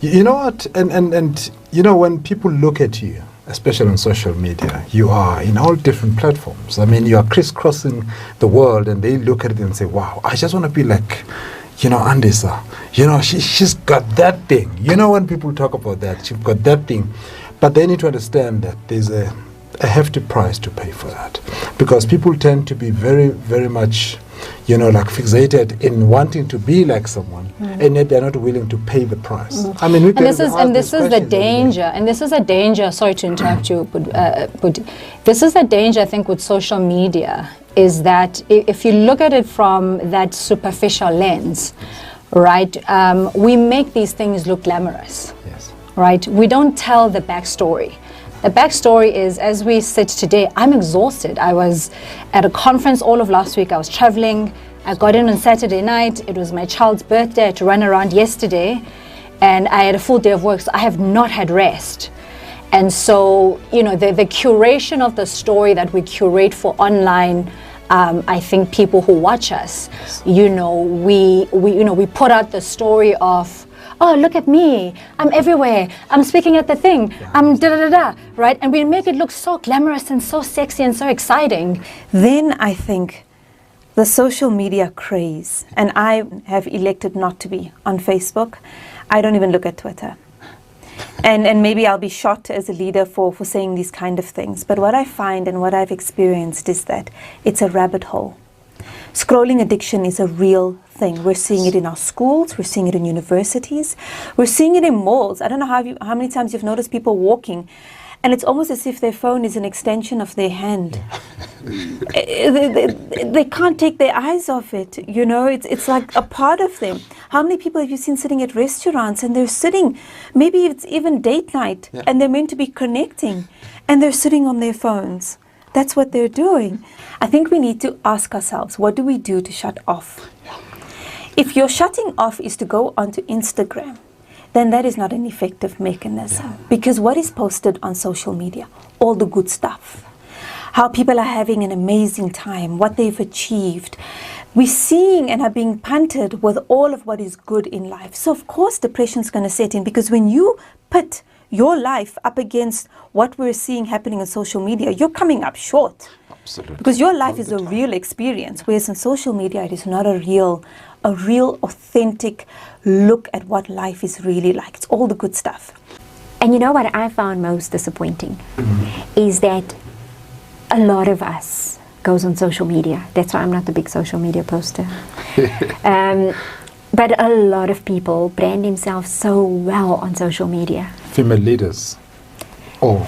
You know what? And you know, when people look at you, especially on social media, you are in all different platforms. I mean, you are crisscrossing the world, and they look at it and say, wow, I just want to be like, you know, Andisa. You know, she's got that thing. You know, when people talk about that, she's got that thing. But they need to understand that there's a hefty price to pay for that. Because people tend to be very, very much, you know, like fixated in wanting to be like someone, and yet they're not willing to pay the price. I mean, this is the danger. And this is a danger. Sorry to interrupt you, but this is a danger, I think, with social media, is that if you look at it from that superficial lens, right, we make these things look glamorous. Yes. Right? We don't tell the backstory. The backstory is, as we sit today, I'm exhausted. I was at a conference all of last week. I was traveling. I got in on Saturday night. It was my child's birthday. I had to run around yesterday, and I had a full day of work, so I have not had rest. And so, you know, the curation of the story that we curate for online, I think people who watch us, you know, we put out the story of, oh, look at me, I'm everywhere, I'm speaking at the thing, I'm da-da-da-da, right? And we make it look so glamorous and so sexy and so exciting. Then I think the social media craze, and I have elected not to be on Facebook. I don't even look at Twitter. And maybe I'll be shot as a leader for saying these kind of things. But what I find and what I've experienced is that it's a rabbit hole. Scrolling addiction is a real thing. We're seeing it in our schools, we're seeing it in universities, we're seeing it in malls. I don't know how many times you've noticed people walking, and it's almost as if their phone is an extension of their hand. They can't take their eyes off it, you know, it's like a part of them. How many people have you seen sitting at restaurants, and they're sitting, maybe it's even date night, and they're meant to be connecting, and they're sitting on their phones. That's what they're doing. I think we need to ask ourselves, what do we do to shut off? If your shutting off is to go onto Instagram, then that is not an effective mechanism. Because what is posted on social media? All the good stuff. How people are having an amazing time, what they've achieved. We're seeing and are being punted with all of what is good in life. So of course depression's going to set in, because when you put your life up against what we're seeing happening on social media, you're coming up short. Absolutely. Because your life is a real experience, whereas on social media it is not a real authentic look at what life is really like. It's all the good stuff. And you know what I found most disappointing is that a lot of us goes on social media. That's why I'm not a big social media poster. But a lot of people brand themselves so well on social media. Female leaders, or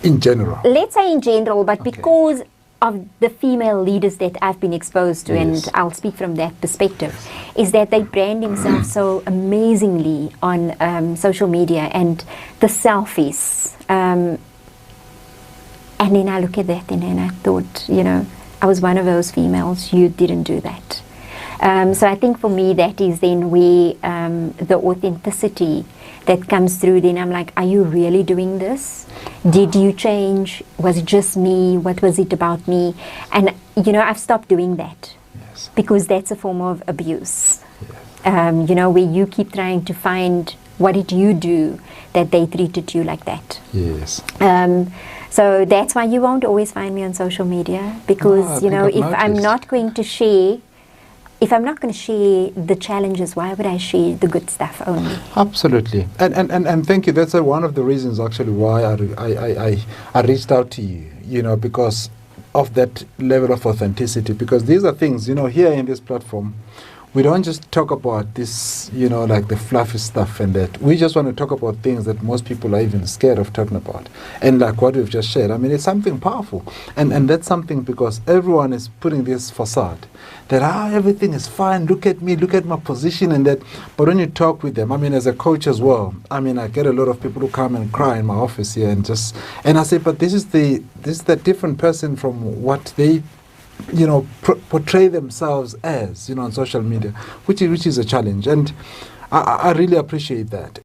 in general? Let's say in general, but because of the female leaders that I've been exposed to, and I'll speak from that perspective, is that they brand themselves so amazingly on social media, and the selfies. And then I look at that and I thought, you know, I was one of those females, you didn't do that. So I think for me that is then where the authenticity that comes through. Then I'm like, are you really doing this? Did you change? Was it just me? What was it about me? And you know, I've stopped doing that because that's a form of abuse. You know, where you keep trying to find, what did you do that they treated you like that? Yes. So that's why you won't always find me on social media, because you know, if I'm not going to share the challenges, why would I share the good stuff only? Absolutely. And thank you. That's one of the reasons actually why I reached out to you, you know, because of that level of authenticity. Because these are things, you know, here in this platform, we don't just talk about this, you know, like the fluffy stuff and that. We just want to talk about things that most people are even scared of talking about. And like what we've just shared, I mean, it's something powerful. And that's something, because everyone is putting this facade that, everything is fine, look at me, look at my position and that. But when you talk with them, I mean, as a coach as well, I mean, I get a lot of people who come and cry in my office here and I say, but this is the different person from what they, you know, portray themselves as, you know, on social media, which is a challenge. And I really appreciate that.